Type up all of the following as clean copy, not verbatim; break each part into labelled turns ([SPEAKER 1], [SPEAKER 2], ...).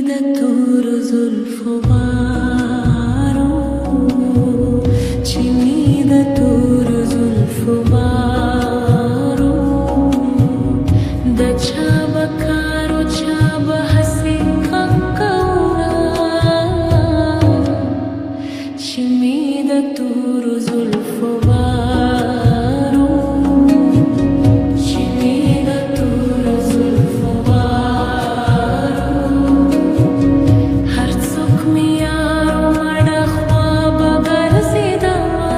[SPEAKER 1] د تور زلفو بارو چې می د تور زلفو بارو د چا به کارو چا به هسې ککوره چې می د تور زلفو بارو چې می د تور زلفو بارو هر څوک می یارو مړه خوا به ګرځېدمه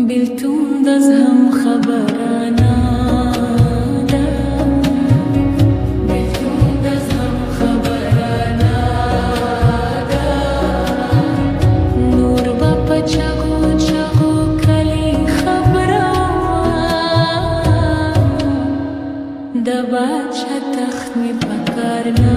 [SPEAKER 1] بېلتون د زغم خبره نه ده بېلتون د زغم خبره نه ده نور به په چغو چغو کلي خبره وه د باچا تخت مې په کار نه